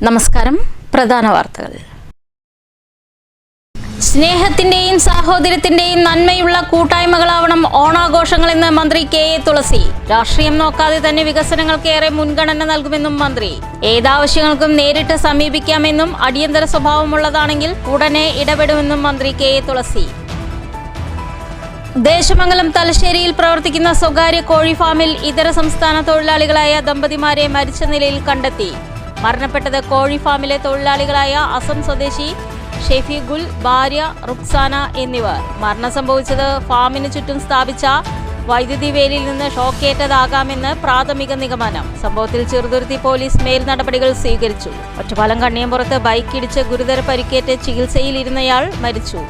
നമസ്കാരം. പ്രധാന വാർത്തകൾ. സ്നേഹത്തിന്റെയും സാഹോദര്യത്തിന്റെയും നന്മയുള്ള കൂട്ടായ്മകളാവണം ഓണാഘോഷങ്ങളെന്ന് മന്ത്രി കെ എ തുളസി. രാഷ്ട്രീയം നോക്കാതെ തന്നെ വികസനങ്ങൾക്ക് ഏറെ മുൻഗണന നൽകുമെന്നും മന്ത്രി. ഏതാവശ്യങ്ങൾക്കും നേരിട്ട് സമീപിക്കാമെന്നും അടിയന്തര സ്വഭാവമുള്ളതാണെങ്കിൽ ഉടനെ ഇടപെടുമെന്നും മന്ത്രി കെ എ തുളസി. ദേശമംഗലം തലശ്ശേരിയിൽ പ്രവർത്തിക്കുന്ന സ്വകാര്യ കോഴി ഫാമിൽ ഇതര സംസ്ഥാന തൊഴിലാളികളായ ദമ്പതിമാരെ മരിച്ച നിലയിൽ കണ്ടെത്തി. മരണപ്പെട്ടത് കോഴി ഫാമിലെ തൊഴിലാളികളായ അസം സ്വദേശി ഷെഫീഖുൽ, ഭാര്യ റുക്സാന എന്നിവർ. മരണം സംഭവിച്ചത് ഫാമിന് ചുറ്റും സ്ഥാപിച്ച വൈദ്യുതി വേലിയിൽ നിന്ന് ഷോക്കേറ്റതാകാമെന്ന് പ്രാഥമിക നിഗമനം. സംഭവത്തിൽ ചെറുതുരുത്തി പോലീസ് മേൽ നടപടികൾ സ്വീകരിച്ചു. ഒറ്റപ്പാലം കണ്ണിയമ്പുറത്ത് ബൈക്കിടിച്ച് ഗുരുതര പരിക്കേറ്റ് ചികിത്സയിലിരുന്നയാൾ മരിച്ചു.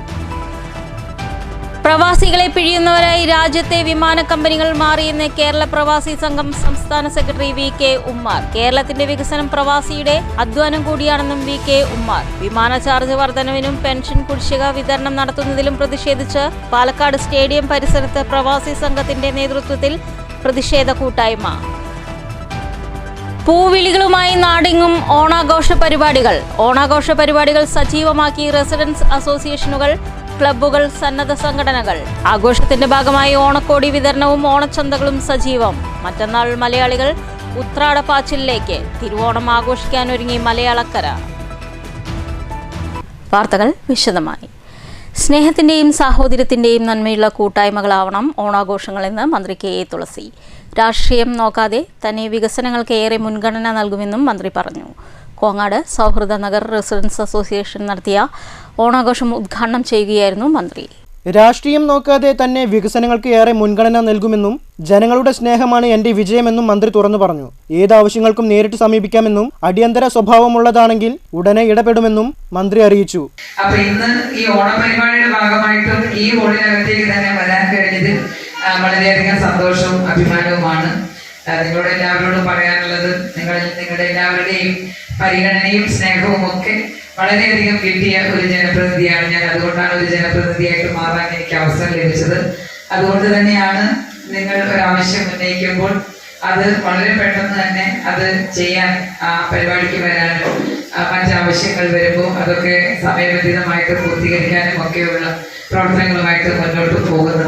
പ്രവാസികളെ പിഴിയുന്നവരായി രാജ്യത്തെ വിമാന കമ്പനികൾ മാറിയെന്ന് കേരള പ്രവാസി സംഘം സംസ്ഥാന സെക്രട്ടറി വി കെ ഉമ്മാർ. കേരളത്തിന്റെ വികസനം പ്രവാസിയുടെ അധ്വാനം കൂടിയാണെന്നും വി കെ ഉമ്മാർ. വിമാന ചാർജ് വർധനവിനും പെൻഷൻ കുടിശ്ശിക വിതരണം നടത്തുന്നതിലും പ്രതിഷേധിച്ച് പാലക്കാട് സ്റ്റേഡിയം പരിസരത്ത് പ്രവാസി സംഘത്തിന്റെ നേതൃത്വത്തിൽ പ്രതിഷേധ കൂട്ടായ്മ. പൂവിളികളുമായി നാടെങ്ങും ഓണാഘോഷ പരിപാടികൾ. ഓണാഘോഷ പരിപാടികൾ സജീവമാക്കി റെസിഡൻസ് അസോസിയേഷനുകൾ, ക്ലബ്ബുകൾ, സന്നദ്ധ സംഘടനകൾ. ആഘോഷത്തിന്റെ ഭാഗമായി ഓണക്കോടി വിതരണവും ഓണച്ചന്തകളും സജീവം. മറ്റന്നാൾ മലയാളികൾ ഉത്രാടപ്പാച്ചിലേക്ക്. തിരുവോണം ആഘോഷിക്കാനൊരുങ്ങി മലയാളക്കര. വാർത്തകൾ വിശദമായി. സ്നേഹത്തിന്റെയും സാഹോദര്യത്തിന്റെയും നന്മയുള്ള കൂട്ടായ്മകളാവണം ഓണാഘോഷങ്ങളെന്ന് മന്ത്രി കെ എ തുളസി. രാഷ്ട്രീയം നോക്കാതെ തന്നെ വികസനങ്ങൾക്ക് ഏറെ മുൻഗണന നൽകുമെന്നും മന്ത്രി പറഞ്ഞു. കോങ്ങാട് സൗഹൃദ നഗർ റെസിഡൻസ് അസോസിയേഷൻ നടത്തിയ ഓണാഘോഷം ഉദ്ഘാടനം ചെയ്യുകയായിരുന്നു മന്ത്രി. രാഷ്ട്രീയം നോക്കാതെ തന്നെ വികസനങ്ങൾക്ക് ഏറെ മുൻഗണന നൽകുമെന്നും ജനങ്ങളുടെ സ്നേഹമാണ് എന്റെ വിജയമെന്നും മന്ത്രി തുറന്നു പറഞ്ഞു. ഏതാവശ്യങ്ങൾക്കും നേരിട്ട് സമീപിക്കാമെന്നും അടിയന്തര സ്വഭാവമുള്ളതാണെങ്കിൽ ഉടനെ ഇടപെടുമെന്നും മന്ത്രി അറിയിച്ചു. അപ്പൊ ഇന്ന് ഈ ഓണപരിപാടിയുടെ ഭാഗമായിട്ടും ഈ ഓണിനകത്തേക്ക് തന്നെ വരാൻ കഴിഞ്ഞതിൽ വളരെയധികം സന്തോഷവും അഭിമാനവുമാണ്. നിങ്ങളോട് എല്ലാവരോടും പറയാനുള്ളത്, നിങ്ങളുടെ എല്ലാവരുടെയും പരിഗണനയും സ്നേഹവും ഒക്കെ വളരെയധികം കിട്ടിയ ഒരു ജനപ്രതിനിധിയാണ് ഞാൻ. അതുകൊണ്ടാണ് ഒരു ജനപ്രതിനിധിയായിട്ട് മാറാൻ എനിക്ക് അവസരം ലഭിച്ചത്. അതുകൊണ്ട് തന്നെയാണ് നിങ്ങൾ ഒരാവശ്യം ഉന്നയിക്കുമ്പോൾ അത് വളരെ പെട്ടെന്ന് തന്നെ അത് ചെയ്യാൻ, ആ പരിപാടിക്ക് വരാനും മറ്റാവശ്യങ്ങൾ വരുമ്പോൾ അതൊക്കെ സമയബന്ധിതമായിട്ട് പൂർത്തീകരിക്കാനും ഒക്കെയുള്ള പ്രവർത്തനങ്ങളുമായിട്ട് മുന്നോട്ട് പോകുന്നത്.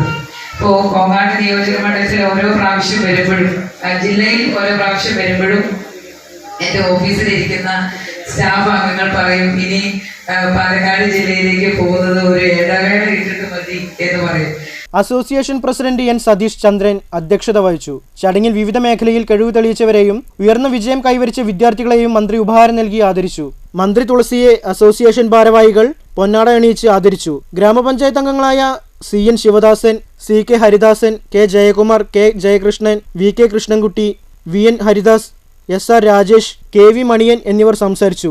ഇപ്പോൾ കോങ്ങാട് നിയോജക മണ്ഡലത്തിൽ ഓരോ പ്രാവശ്യം വരുമ്പോഴും, ജില്ലയിൽ ഓരോ പ്രാവശ്യം വരുമ്പോഴും എൻ്റെ ഓഫീസിലിരിക്കുന്ന സ്റ്റാഫ് അംഗങ്ങൾ പറയും, ഇനി പാലക്കാട് ജില്ലയിലേക്ക് പോകുന്നത് ഒരു ഇടവേള ഇട്ടിട്ട് മതി എന്ന് പറയും. Association president N Satheesh Chandran അധ്യക്ഷത വഹിച്ചു. ചടങ്ങിൽ വിവിധ മേഖലയിൽ കഴിവ് തെളിയിച്ചവരെയും ഉയർന്ന വിജയം കൈവരിച്ച വിദ്യാർത്ഥികളെയും മന്ത്രി ഉപഹാരം നൽകി ആദരിച്ചു. മന്ത്രി തുളസിയെ അസോസിയേഷൻ ഭാരവാഹികൾ പൊന്നാട അണിയിച്ച് ആദരിച്ചു. ഗ്രാമപഞ്ചായത്ത് അംഗങ്ങളായ C N Sivadasan, C K Haridasan, K Jayakumar, K Jayakrishnan, V K Krishnankutty, V N Haridas, S R Rajesh, K V Maniyan എന്നിവർ സംസാരിച്ചു.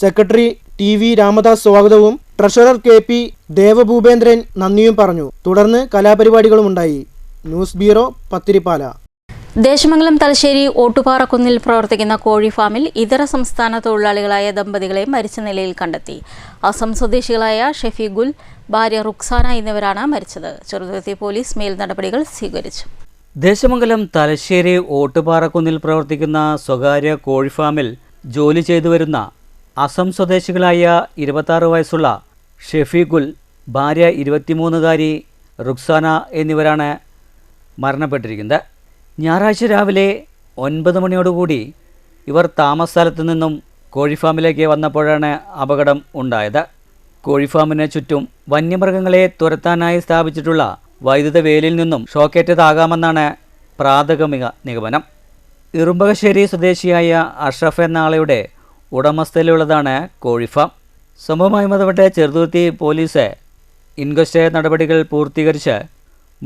സെക്രട്ടറി ടി വി രാമദാസ് സ്വാഗതവും ട്രഷറർ കെ പി ദേവഭൂപേന്ദ്രൻ നന്ദിയും പറഞ്ഞു. തുടർന്ന് കലാപരിപാടികളുമുണ്ടായി. News bureau, Pathirippala. ദേശമംഗലം തലശ്ശേരി ഓട്ടുപാറക്കുന്നിൽ പ്രവർത്തിക്കുന്ന കോഴി ഫാമിൽ ഇതര സംസ്ഥാന തൊഴിലാളികളായ ദമ്പതികളെ മരിച്ച നിലയിൽ കണ്ടെത്തി. അസം സ്വദേശികളായ ഷെഫീഖുൽ, ഭാര്യ റുക്സാന എന്നിവരാണ് മരിച്ചത്. ചെറുതുരുത്തി പോലീസ് മേൽ നടപടികൾ സ്വീകരിച്ചു. ദേശമംഗലം തലശ്ശേരി ഓട്ടുപാറക്കുന്നിൽ പ്രവർത്തിക്കുന്ന സ്വകാര്യ കോഴി ഫാമിൽ ജോലി ചെയ്തു വരുന്ന അസം സ്വദേശികളായ 26 വയസ്സുള്ള ഷെഫീഖുൽ, ഭാര്യ 23-കാരി റുക്സാന എന്നിവരാണ് മരണപ്പെട്ടിരിക്കുന്നത്. ഞായറാഴ്ച രാവിലെ 9 മണിയോടുകൂടി ഇവർ താമസ സ്ഥലത്തു നിന്നും കോഴിഫാമിലേക്ക് വന്നപ്പോഴാണ് അപകടം ഉണ്ടായത്. കോഴിഫാമിന് ചുറ്റും വന്യമൃഗങ്ങളെ തുരത്താനായി സ്ഥാപിച്ചിട്ടുള്ള വൈദ്യുത വേലിയിൽ നിന്നും ഷോക്കേറ്റതാകാമെന്നാണ് പ്രാഥമിക നിഗമനം. ഇറുമ്പകശ്ശേരി സ്വദേശിയായ അഷ്റഫ് എന്ന ആളയുടെ ഉടമസ്ഥതയിലുള്ളതാണ് കോഴിഫാം. സംഭവവുമായി ബന്ധപ്പെട്ട് ചെറുതുരുത്തി പോലീസ് ഇൻക്വസ്റ്റ് നടപടികൾ പൂർത്തീകരിച്ച്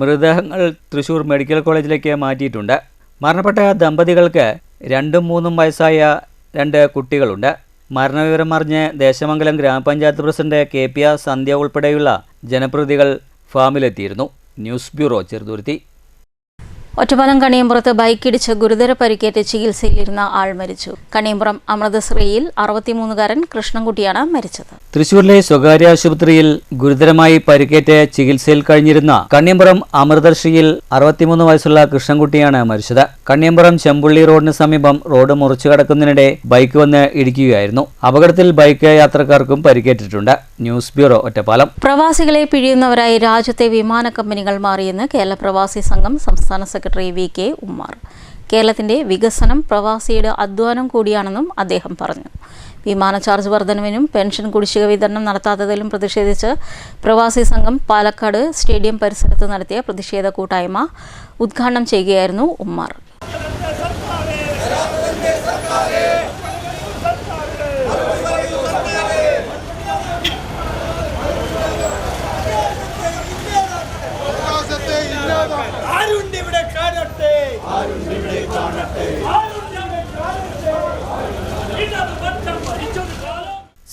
മൃതദേഹങ്ങൾ തൃശൂർ മെഡിക്കൽ കോളേജിലേക്ക് മാറ്റിയിട്ടുണ്ട്. മരണപ്പെട്ട ദമ്പതികൾക്ക് 2ഉം 3ഉം വയസ്സായ 2 കുട്ടികളുണ്ട്. മരണവിവരം അറിഞ്ഞ് Desamangalam grama panchayat president K P R Sandhya ഉൾപ്പെടെയുള്ള ജനപ്രതിനിധികൾ ഫാമിലെത്തിയിരുന്നു. News bureau, Cheruthuruthy. ഒറ്റപ്പാലം കണിയമ്പുറത്ത് ബൈക്കിടിച്ച് ഗുരുതര പരിക്കേറ്റ് ചികിത്സയിലിരുന്ന ആൾ മരിച്ചു. കണിയമ്പുറം അമൃതശ്രീയിൽ 63-കാരൻ കൃഷ്ണൻകുട്ടിയാണ് മരിച്ചത്. തൃശൂരിലെ സ്വകാര്യ ആശുപത്രിയിൽ ഗുരുതരമായി പരിക്കേറ്റ് ചികിത്സയിൽ കഴിഞ്ഞിരുന്ന കണിയമ്പുറം അമൃതശ്രീയിൽ 63 വയസ്സുള്ള കൃഷ്ണൻകുട്ടിയാണ് മരിച്ചത്. കണിയമ്പുറം ചെമ്പുള്ളി റോഡിന് സമീപം റോഡ് മുറിച്ചു കടക്കുന്നതിനിടെ ബൈക്ക് വന്ന് ഇടിക്കുകയായിരുന്നു. അപകടത്തിൽ ബൈക്ക് യാത്രക്കാർക്കും പരിക്കേറ്റിട്ടുണ്ട്. News bureau, Ottapalam. പ്രവാസികളെ പിഴിയുന്നവരായി രാജ്യത്തെ വിമാന കമ്പനികൾ മാറിയെന്ന് കേരള പ്രവാസി സംഘം സംസ്ഥാന സെക്രട്ടറി VK ഉമ്മർ. കേരളത്തിന്റെ വികസനം പ്രവാസിയുടെ അധ്വാനം കൂടിയാണെന്നും അദ്ദേഹം പറഞ്ഞു. വിമാന ചാർജ് വർധനവിനും പെൻഷൻ കുടിശ്ശിക വിതരണം നടത്താത്തതിലും പ്രതിഷേധിച്ച് പ്രവാസി സംഘം പാലക്കാട് സ്റ്റേഡിയം പരിസരത്ത് നടത്തിയ പ്രതിഷേധ കൂട്ടായ്മ ഉദ്ഘാടനം ചെയ്യുകയായിരുന്നു ഉമ്മർ.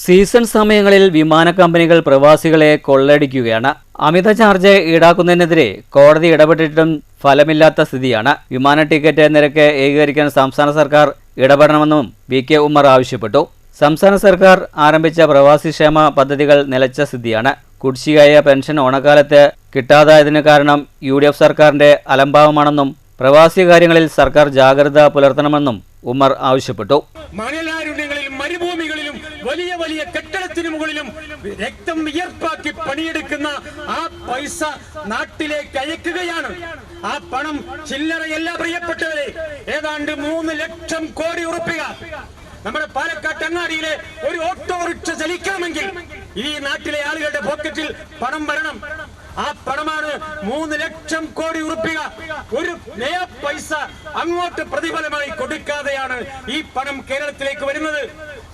സീസൺ സമയങ്ങളിൽ വിമാന കമ്പനികൾ പ്രവാസികളെ കൊള്ളയടിക്കുകയാണ്. അമിത ചാർജ് ഈടാക്കുന്നതിനെതിരെ കോടതി ഇടപെട്ടിട്ടും ഫലമില്ലാത്ത സ്ഥിതിയാണ്. വിമാന ടിക്കറ്റ് നിരക്ക് ഏകീകരിക്കാൻ സംസ്ഥാന സർക്കാർ ഇടപെടണമെന്നും VK ഉമ്മർ ആവശ്യപ്പെട്ടു. സംസ്ഥാന സർക്കാർ ആരംഭിച്ച പ്രവാസി ക്ഷേമ പദ്ധതികൾ നിലച്ച സ്ഥിതിയാണ്. കുടിശ്ശികയായ പെൻഷൻ ഓണക്കാലത്ത് കിട്ടാതായതിനു കാരണം UDF സർക്കാരിന്റെ അലംഭാവമാണെന്നും പ്രവാസി കാര്യങ്ങളിൽ സർക്കാർ ജാഗ്രത പുലർത്തണമെന്നും ഉമ്മർ ആവശ്യപ്പെട്ടു. മണലാരുണ്യങ്ങളിലും മരുഭൂമികളിലും വലിയ വലിയ കെട്ടിടത്തിനു മുകളിലും രക്തം വിയർപ്പാക്കി പണിയെടുക്കുന്ന ആ പൈസ നാട്ടിലേക്ക് അയക്കുകയാണ്. ആ പണം ചില്ലറയല്ല പ്രിയപ്പെട്ടവരെ. ഏതാണ്ട് 3 ലക്ഷം കോടി ഉറുപ്പിക നമ്മുടെ പാലക്കാട്ട് അങ്ങാടിയിലെ ഒരു ഓട്ടോറിക്ഷ ചലിക്കണമെങ്കിൽ ഈ നാട്ടിലെ ആളുകളുടെ പോക്കറ്റിൽ പണം വരണം. ആ പണമാണ് 3 ലക്ഷം കോടി ഉറുപ്പിക. ഒരു നയ പൈസ അങ്ങോട്ട് പ്രതിഫലമായി കൊടുക്കാതെയാണ് ഈ പണം കേരളത്തിലേക്ക് വരുന്നത്.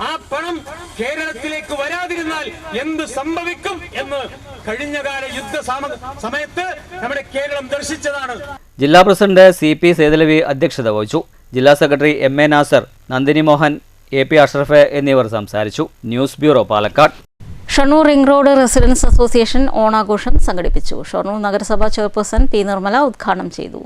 ആ പണം കേരളത്തിലേക്ക് വരാതിരുന്നാൽ എന്ത് സംഭവിക്കും എന്ന് കഴിഞ്ഞകാല യുദ്ധ സമയത്ത് നമ്മുടെ കേരളം ദർശിച്ചതാണ്. ജില്ലാ പ്രസിഡന്റ് CP സേതലവി അധ്യക്ഷത വഹിച്ചു. ജില്ലാ secretary MA Nasar, Nandini Mohan, AP Ashraf എന്നിവർ സംസാരിച്ചു. News bureau, Palakkad. Shoranur ring road residents association ഓണാഘോഷം സംഘടിപ്പിച്ചു. ഷൊർണൂർ നഗരസഭാ ചെയർപേഴ്സൺ P. നിർമ്മല ഉദ്ഘാടനം ചെയ്തു.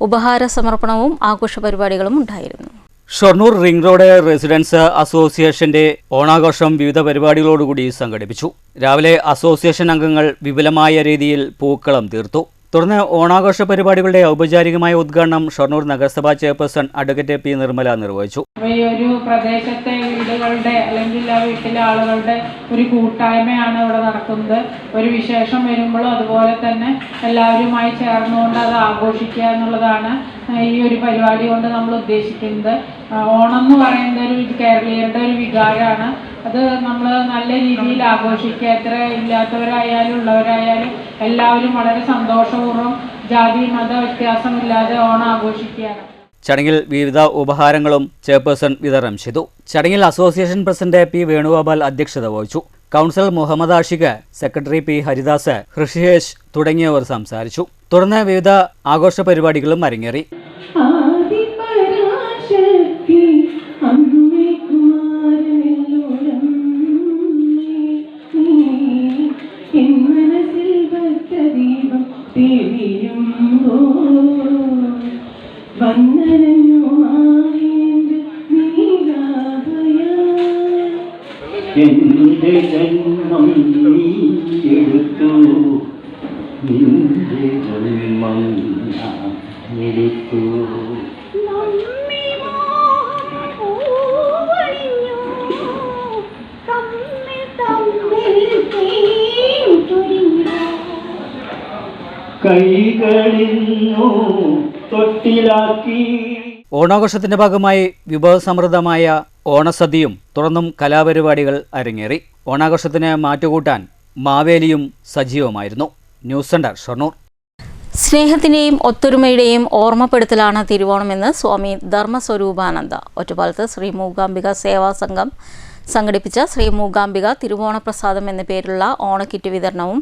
ഉപഹാര സമർപ്പണവും ആഘോഷ പരിപാടികളും ഉണ്ടായിരുന്നു. ഷൊർണൂർ റിംഗ് റോഡ് റെസിഡൻസ് അസോസിയേഷന്റെ ഓണാഘോഷം വിവിധ പരിപാടികളോടുകൂടി സംഘടിപ്പിച്ചു. രാവിലെ അസോസിയേഷൻ അംഗങ്ങൾ വിപുലമായ രീതിയിൽ പൂക്കളം തീർത്തു. തുടർന്ന് ഓണാഘോഷ പരിപാടികളുടെ ഔപചാരികമായ ഉദ്ഘാടനം ഷൊർണൂർ നഗരസഭാ ചെയർപേഴ്സൺ അഡ്വക്കേറ്റ് P. നിർമ്മല നിർവഹിച്ചു. ഈ ഒരു പ്രദേശത്തെ വീടുകളുടെ അല്ലെങ്കിൽ ആ വീട്ടിലെ ആളുകളുടെ ഒരു കൂട്ടായ്മയാണ് ഇവിടെ നടക്കുന്നത്. ഒരു വിശേഷം വരുമ്പോഴും അതുപോലെ തന്നെ എല്ലാവരുമായി ചേർന്നുകൊണ്ട് അത് ആഘോഷിക്കുക എന്നുള്ളതാണ് ഈ ഒരു പരിപാടി കൊണ്ട് നമ്മൾ ഉദ്ദേശിക്കുന്നത്. ഓണം എന്ന് പറയുന്നത് ഒരു കേരളീയരുടെ ഒരു വികാരമാണ്. അത് നമ്മൾ നല്ല രീതിയിൽ ആഘോഷിക്കുക. എത്ര ഇല്ലാത്തവരായാലും ഉള്ളവരായാലും എല്ലാവരും വളരെ സന്തോഷപൂർവ്വം ജാതി മത വ്യത്യാസമില്ലാതെ ഓണം ആഘോഷിക്കുകയാണ്. ചടങ്ങിൽ വിവിധ ഉപഹാരങ്ങളും ചെയർപേഴ്സൺ വിതരണം ചെയ്തു. ചടങ്ങിൽ അസോസിയേഷൻ പ്രസിഡന്റ് P. വേണുഗോപാൽ അധ്യക്ഷത വഹിച്ചു. Councillor Muhammad Ashiq, secretary P. Haridas, Rishikesh തുടങ്ങിയവർ സംസാരിച്ചു. തുടർന്ന് വിവിധ ആഘോഷ പരിപാടികളും അരങ്ങേറി. എന്റെ ജന്മം നീ എടുത്തു, നിന്റെ ജന്മം ഞാൻ എടുത്തു. കൈകളിന്നു തൊട്ടിലാക്കി. ഓണാഘോഷത്തിന്റെ ഭാഗമായി വിഭവസമൃദ്ധമായ ഓണസദ്യയും തുടർന്നും കലാപരിപാടികൾ അരങ്ങേറി. ഓണാഘോഷത്തിന് മാറ്റുകൂട്ടാൻ മാവേലിയും സജീവമായിരുന്നു. News centre, Shoranur. സ്നേഹത്തിന്റെയും ഒത്തൊരുമയുടെയും ഓർമ്മപ്പെടുത്തലാണ് തിരുവോണമെന്ന് സ്വാമി ധർമ്മസ്വരൂപാനന്ദ. ഒറ്റപ്പാലത്ത് ശ്രീ മൂകാംബിക സേവാ സംഘം സംഘടിപ്പിച്ച ശ്രീ മൂകാംബിക തിരുവോണപ്രസാദം എന്ന പേരിലുള്ള ഓണക്കിറ്റ് വിതരണവും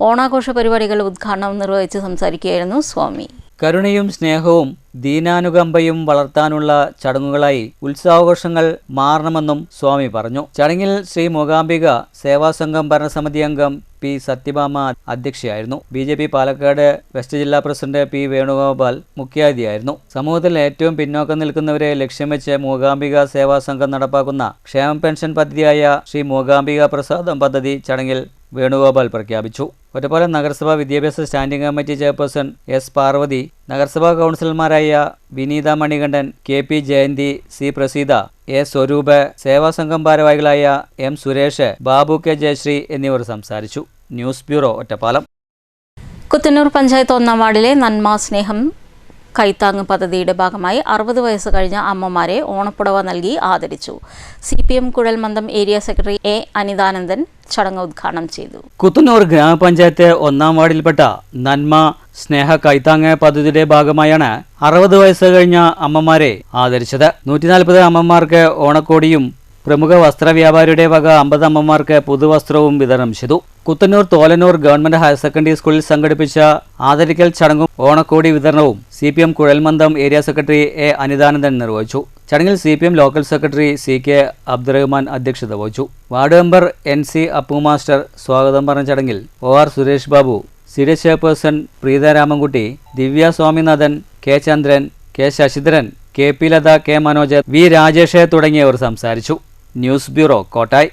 ഓണാഘോഷ പരിപാടികളുടെ ഉദ്ഘാടനവും നിർവഹിച്ച് സംസാരിക്കുകയായിരുന്നു സ്വാമി. കരുണയും സ്നേഹവും ദീനാനുകമ്പയും വളർത്താനുള്ള ചടങ്ങുകളായി ഉത്സവാഘോഷങ്ങൾ മാറണമെന്നും സ്വാമി പറഞ്ഞു. ചടങ്ങിൽ ശ്രീ മൂകാംബിക സേവാസംഘം ഭരണസമിതി അംഗം പി സത്യഭാമ അധ്യക്ഷയായിരുന്നു. BJP പാലക്കാട് വെസ്റ്റ് ജില്ലാ പ്രസിഡന്റ് പി വേണുഗോപാൽ മുഖ്യാതിഥിയായിരുന്നു. സമൂഹത്തിൽ ഏറ്റവും പിന്നോക്കം നിൽക്കുന്നവരെ ലക്ഷ്യം വെച്ച് മൂകാംബിക സേവാസംഘം നടപ്പാക്കുന്ന ക്ഷേമ പെൻഷൻ പദ്ധതിയായ ശ്രീ മൂകാംബിക പ്രസാദം പദ്ധതി ചടങ്ങിൽ വേണുഗോപാൽ പ്രഖ്യാപിച്ചു. ഒറ്റപ്പാലം നഗരസഭാ വിദ്യാഭ്യാസ standing committee chairperson S Parvathi, നഗരസഭാ കൗൺസിലർമാരായ വിനീത Manikandan, KP Jayanti, C Praseetha, A Swarup, സേവാസംഘം ഭാരവാഹികളായ M സുരേഷ്, ബാബു K ജയശ്രീ എന്നിവർ സംസാരിച്ചു. News bureau, Ottapalam. കുത്തന്നൂർ പഞ്ചായത്ത് 1-ാം വാർഡിലെ നന്മ സ്നേഹം കൈത്താങ് പദ്ധതിയുടെ ഭാഗമായി 60 വയസ്സ് കഴിഞ്ഞ അമ്മമാരെ ഓണപ്പുടവ നൽകി ആദരിച്ചു. CPM കുഴൽമന്ദം ഏരിയ സെക്രട്ടറി A അനിതാനന്ദൻ ചടങ്ങ് ഉദ്ഘാടനം ചെയ്തു. കുത്തന്നൂർ ഗ്രാമപഞ്ചായത്ത് 1-ാം വാർഡിൽപ്പെട്ട നന്മ സ്നേഹ കൈത്താങ് പദ്ധതിയുടെ ഭാഗമായാണ് 60 വയസ്സ് കഴിഞ്ഞ അമ്മമാരെ ആദരിച്ചത്. 140 അമ്മമാർക്ക് ഓണക്കോടിയും പ്രമുഖ വസ്ത്രവ്യാപാരിയുടെ വക 50 അമ്മമാർക്ക് പുതുവസ്ത്രവും വിതരണം ചെയ്തു. Kuthannur Tholanur government higher secondary സ്കൂളിൽ സംഘടിപ്പിച്ച ആദരിക്കൽ ചടങ്ങും ഓണക്കോടി വിതരണവും CPM കുഴൽമന്ദം ഏരിയ സെക്രട്ടറി A അനിതാനന്ദൻ നിർവഹിച്ചു. ചടങ്ങിൽ CPM local secretary CK Abdurahman അധ്യക്ഷത വഹിച്ചു. Ward member NC Appu master സ്വാഗതം പറഞ്ഞ ചടങ്ങിൽ OR Suresh Babu, CDS chairperson Preetha Ramankutty, Divya Swaminathan, K Chandran, K Sasidharan, KP Latha, K Manoj, V Rajesh തുടങ്ങിയവർ സംസാരിച്ചു. News bureau, Kottayi.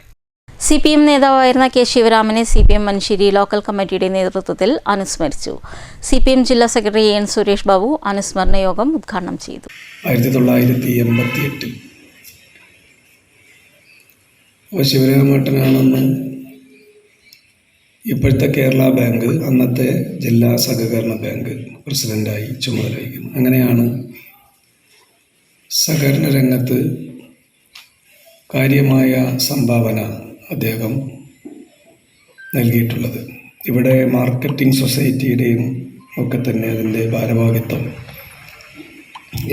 CPM നേതാവായിരുന്ന K ശിവരാമനെ CPM മഞ്ചേരി ലോക്കൽ കമ്മിറ്റിയുടെ നേതൃത്വത്തിൽ അനുസ്മരിച്ചു. CPM ജില്ലാ സെക്രട്ടറി N സുരേഷ് ബാബു അനുസ്മരണ യോഗം ഉദ്ഘാടനം ചെയ്തു. 1988 ശിവരാമേട്ടനാണെന്ന് ഇപ്പോഴത്തെ കേരള ബാങ്ക്, അന്നത്തെ ജില്ലാ സഹകരണ ബാങ്ക് പ്രസിഡൻ്റായി ചുമതലവഹിക്കുന്നു. അങ്ങനെയാണ് സഹകരണ രംഗത്ത് കാര്യമായ സംഭാവന അദ്ദേഹം നൽകിയിട്ടുള്ളത്. ഇവിടെ മാർക്കറ്റിംഗ് സൊസൈറ്റിയുടെയും ഒക്കെ തന്നെ അതിൻ്റെ ഭാരവാഹിത്വം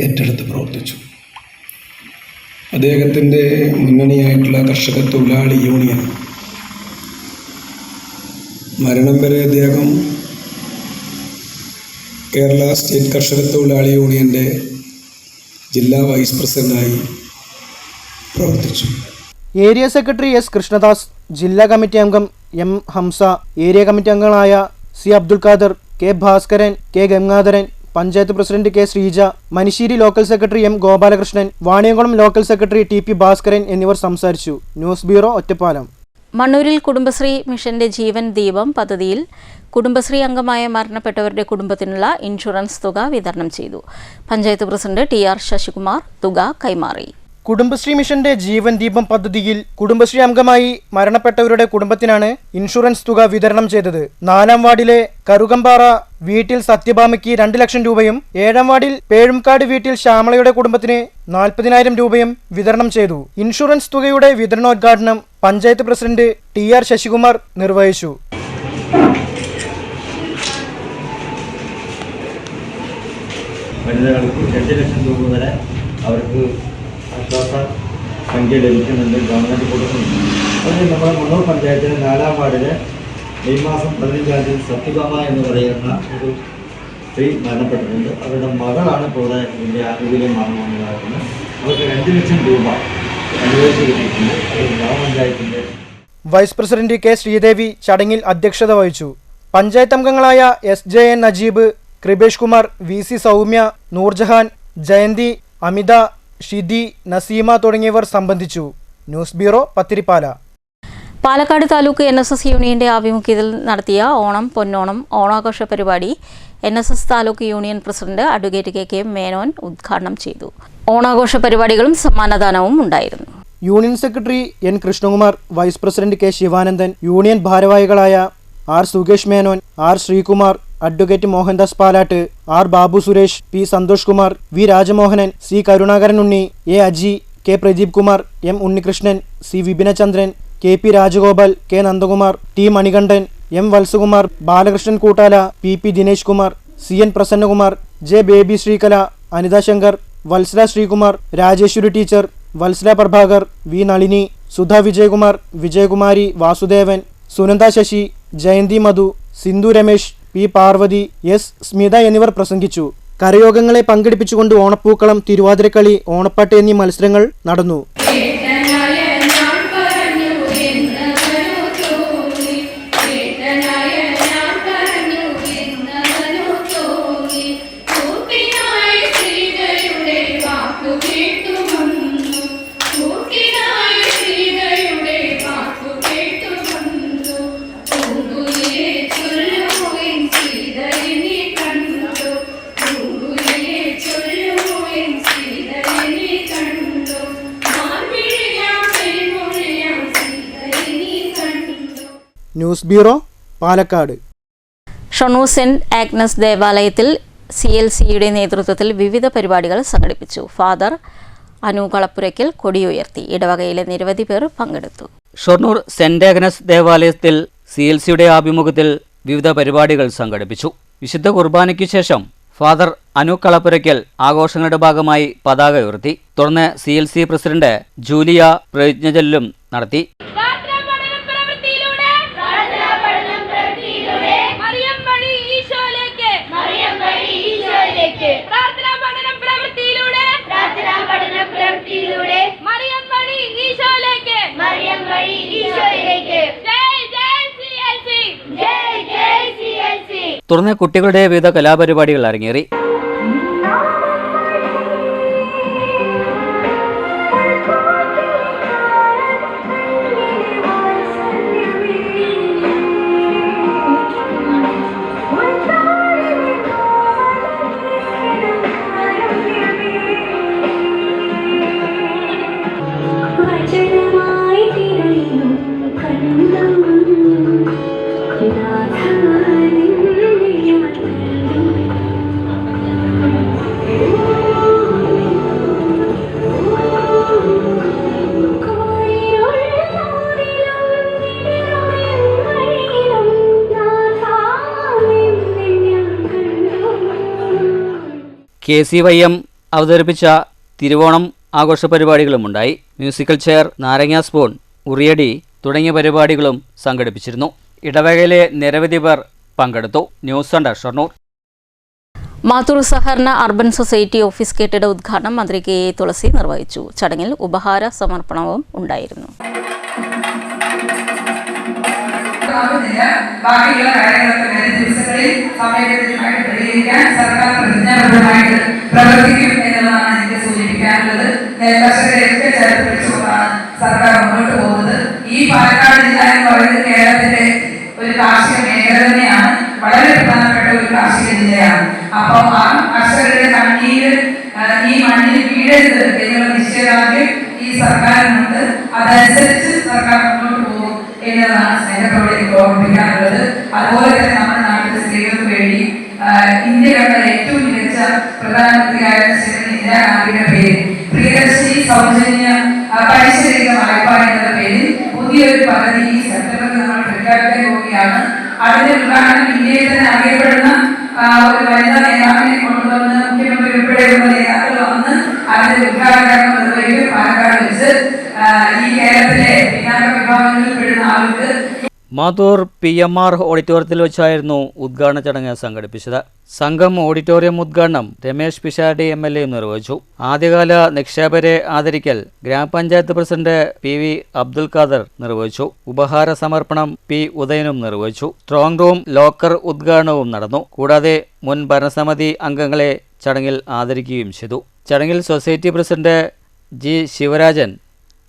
ഏറ്റെടുത്ത് പ്രവർത്തിച്ചു. അദ്ദേഹത്തിൻ്റെ മുന്നണിയായിട്ടുള്ള കർഷക തൊഴിലാളി യൂണിയൻ മരണം വരെ അദ്ദേഹം കേരള സ്റ്റേറ്റ് കർഷക തൊഴിലാളി യൂണിയൻ്റെ ജില്ലാ വൈസ് പ്രസിഡൻ്റായി പ്രവർത്തിച്ചു. ഏരിയ സെക്രട്ടറി S കൃഷ്ണദാസ്, ജില്ലാ കമ്മിറ്റി അംഗം M ഹംസ, ഏരിയ കമ്മിറ്റി അംഗങ്ങളായ C Abdul Khader, K Bhaskaran, K Gangadharan, panchayat president K Sreeja, Manissery local secretary M Gopalakrishnan, Vaniyamkulam local secretary TP Bhaskaran എന്നിവർ സംസാരിച്ചു. News bureau, Ottapalam. മണ്ണൂരിൽ കുടുംബശ്രീ മിഷന്റെ ജീവൻ ദീപം പദ്ധതിയിൽ കുടുംബശ്രീ അംഗമായ മരണപ്പെട്ടവരുടെ കുടുംബത്തിനുള്ള ഇൻഷുറൻസ് തുക വിതരണം ചെയ്തു. പഞ്ചായത്ത് പ്രസിഡന്റ് TR ശശികുമാർ തുക കൈമാറി. കുടുംബശ്രീ മിഷന്റെ ജീവൻ ദീപം പദ്ധതിയിൽ കുടുംബശ്രീ അംഗമായി മരണപ്പെട്ടവരുടെ കുടുംബത്തിനാണ് ഇൻഷുറൻസ് തുക വിതരണം ചെയ്തത്. 4-ാം വാർഡിലെ കറുകമ്പാറ വീട്ടിൽ സത്യഭാമയ്ക്ക് 2 ലക്ഷം രൂപയും 7-ാം വാർഡിൽ പേഴുംകാട് വീട്ടിൽ ശ്യാമളയുടെ കുടുംബത്തിന് 40,000 രൂപയും വിതരണം ചെയ്തു. ഇൻഷുറൻസ് തുകയുടെ വിതരണോദ്ഘാടനം പഞ്ചായത്ത് പ്രസിഡന്റ് TR ശശികുമാർ നിർവഹിച്ചു. വനിതകൾക്ക് 2 ലക്ഷം രൂപ വരെ അവർക്ക് ആശ്വാസ സംഖ്യ ലഭിക്കുന്നുണ്ട്, ഗവൺമെൻറ് കൊടുക്കുന്നുണ്ട്. അതിന് നമ്മുടെ മണ്ണൂർ പഞ്ചായത്തിലെ 4-ാം വാർഡിലെ മെയ് മാസം 15-ാം തീയതി സത്യഭാമ എന്ന് പറയുന്ന ഒരു സ്ത്രീ മരണപ്പെട്ടിട്ടുണ്ട്. അവരുടെ മകളാണ് ഇപ്പോൾ ഇവിടെ ഇതിൻ്റെ ആനുകൂല്യം വാങ്ങുന്നതാകുന്നത്. അവർക്ക് 2 ലക്ഷം രൂപ അനുവദിച്ച് കിട്ടിയിട്ടുണ്ട്. അത് ഗ്രാമപഞ്ചായത്തിൻ്റെ വൈസ് പ്രസിഡന്റ് K ശ്രീദേവി ചടങ്ങിൽ അധ്യക്ഷത വഹിച്ചു. പഞ്ചായത്ത് അംഗങ്ങളായ SJN നജീബ്, കൃപേഷ് കുമാർ, VC സൗമ്യ, നൂർജഹാൻ, ജയന്തി, അമിത, ഷിദി, നസീമ തുടങ്ങിയവർ സംബന്ധിച്ചു. News bureau, Pathirippala. Palakkad taluk NSS യൂണിയന്റെ ആഭിമുഖ്യത്തിൽ നടത്തിയ ഓണം പൊന്നോണം ഓണാഘോഷ പരിപാടി NSS taluk union president advocate KK Menon ഉദ്ഘാടനം ചെയ്തു. ഓണാഘോഷ പരിപാടികളും സമ്മാനദാനവും ഉണ്ടായിരുന്നു. Union secretary N Krishnakumar, vice president K Sivanandan, union ഭാരവാഹികളായ R Sukesh Menon, R Sreekumar, advocate Mohandas Palatt, R Babu Suresh, P Santhosh Kumar, V Rajamohanan, C Karunakaran Unni, A Aji, K Pradeep Kumar, M Unnikrishnan, C Vipinachandran, KP Rajagopal, K Nandakumar, T Manikandan, M Valsakumar, Balakrishnan Koottala, PP Dinesh Kumar, CN Prasannakumar, J Baby Sreekala, Anitha Shankar, Valsala Sreekumar, Rajeswari teacher, Valsala Prabhakar, V Nalini, Sudha Vijayakumar, Vijayakumari, Vasudevan, Sunanda Sasi, Jayanthi Madhu, Sindhu Ramesh, P Parvathi, S Smitha എന്നിവർ പ്രസംഗിച്ചു. കരയോഗങ്ങളെ പങ്കെടുപ്പിച്ചുകൊണ്ട് ഓണപ്പൂക്കളം, തിരുവാതിരക്കളി, ഓണപ്പാട്ട് എന്നീ മത്സരങ്ങൾ നടന്നു. News bureau, Palakkad. Shoranur saint Agnes ദേവാലയത്തിൽ CLCയുടെ നേതൃത്വത്തിൽ വിവിധ പരിപാടികൾ സംഘടിപ്പിച്ചു. ഫാദർ അനു കളപ്പുരയ്ക്കൽ കൊടിയുയർത്തി. ഇടവകയിലെ നിരവധി പേർ പങ്കെടുത്തു. ഷൊർണൂർ സെന്റ് ആഗ്നസ് ദേവാലയത്തിൽ CLCയുടെ ആഭിമുഖ്യത്തിൽ വിവിധ പരിപാടികൾ സംഘടിപ്പിച്ചു. വിശുദ്ധ കുർബാനയ്ക്കു ശേഷം ഫാദർ അനു കളപ്പുരയ്ക്കൽ ആഘോഷങ്ങളുടെ ഭാഗമായി പതാക ഉയർത്തി. തുടർന്ന് CLC പ്രസിഡന്റ് ജൂലിയ പ്രതിജ്ഞചൊല്ലും നടത്തി. തുടർന്ന് കുട്ടികളുടെ വിവിധ കലാപരിപാടികൾ അരങ്ങേറി. KCYM അവതരിപ്പിച്ച തിരുവോണം ആഘോഷ പരിപാടികളുമുണ്ടായി. മ്യൂസിക്കൽ ചെയർ, നാരങ്ങ സ്പൂൺ, ഉറിയടി തുടങ്ങിയ പരിപാടികളും സംഘടിപ്പിച്ചിരുന്നു. ഇടവകയിലെ നിരവധി പേർ പങ്കെടുത്തു. News centre, Shoranur. മാത്തൂർ സഹകരണ അർബൻ സൊസൈറ്റി ഓഫീസ് കെട്ടിട ഉദ്ഘാടനം മന്ത്രി KA തുളസി നിർവഹിച്ചു. ചടങ്ങിൽ ഉപഹാര സമർപ്പണവും ഉണ്ടായിരുന്നു. ബാക്കിയുള്ള കാര്യങ്ങളൊക്കെ വരും ദിവസങ്ങളിൽ സമയബന്ധിതമായിട്ട് പരിഹരിക്കാൻ സർക്കാർ പ്രതിജ്ഞാബദ്ധമായിട്ട് പ്രവർത്തിക്കും എന്നുള്ളതാണ് എനിക്ക് സൂചിപ്പിക്കാനുള്ളത്. കർഷകരെയൊക്കെ ചേർത്ത് പിടിച്ചുകൊണ്ടാണ് സർക്കാർ മുന്നോട്ട് പോകുന്നത്. ഈ പാലക്കാട് ജില്ല എന്ന് പറയുന്നത് കേരളത്തിന്റെ ഒരു കാർഷിക മേഖല തന്നെയാണ്. വളരെ പ്രധാനപ്പെട്ട ഒരു കാർഷിക ജില്ലയാണ്. അപ്പോൾ ആ കർഷകരുടെ കണ്ണീര് ഈ മണ്ണിൽ വീഴരുത് എന്നുള്ള നിശ്ചയദാർഢ്യം ഈ സർക്കാരിനുണ്ട്. അതനുസരിച്ച് സർക്കാർ മുന്നോട്ട് പോകും എന്നതാണ് സ്നേഹത്തോടെ ഓർമ്മിപ്പിക്കാനുള്ളത്. അതുപോലെ തന്നെ നമ്മുടെ നാട്ടിലെ സ്ത്രീകൾക്ക് വേണ്ടി ഇന്ത്യ കണ്ട ഏറ്റവും മികച്ച പ്രധാനമന്ത്രിയായിരുന്ന ശ്രീമതി ഇന്ദിരാഗാന്ധിയുടെ പേരിൽ പ്രിയദർശിനി സൗജന്യ പലിശരഹിത വായ്പ എന്ന പേരിൽ പുതിയൊരു പദ്ധതി ഈ സെപ്റ്റംബറിൽ നമ്മൾ പ്രഖ്യാപിക്കാൻ പോവുകയാണ്. അതിന്റെ ഉദ്ഘാടനം ഇന്ത്യയിൽ തന്നെ അറിയപ്പെടുന്ന ഒരു വനിതാ നേതാവിനെ കൊണ്ടുവന്ന് മുഖ്യമന്ത്രി ഉൾപ്പെടെയുള്ള നേതാക്കൾ വന്ന് അതിന്റെ ഉദ്ഘാടനം നിർവഹിക്കും. പാലക്കാട് വെച്ച് ഈ കേരളത്തിലെ പിന്നാക്ക വിഭാഗങ്ങളിൽ പെടുന്ന ആളുകൾക്ക് മാത്തൂർ PMR ഓഡിറ്റോറിയത്തിൽ വെച്ചായിരുന്നു ഉദ്ഘാടന ചടങ്ങ് സംഘടിപ്പിച്ചത്. സംഘം ഓഡിറ്റോറിയം ഉദ്ഘാടനം രമേശ് പിഷാരടി MLA നിർവഹിച്ചു. ആദ്യകാല നിക്ഷേപരെ ആദരിക്കൽ ഗ്രാമപഞ്ചായത്ത് പ്രസിഡന്റ് PV അബ്ദുൽ ഖാദർ നിർവഹിച്ചു. ഉപഹാര സമർപ്പണം P ഉദയനും നിർവഹിച്ചു. സ്ട്രോങ് റൂം ലോക്കർ ഉദ്ഘാടനവും നടന്നു. കൂടാതെ മുൻ ഭരണസമിതി അംഗങ്ങളെ ചടങ്ങിൽ ആദരിക്കുകയും ചെയ്തു. ചടങ്ങിൽ സൊസൈറ്റി പ്രസിഡന്റ് G ശിവരാജൻ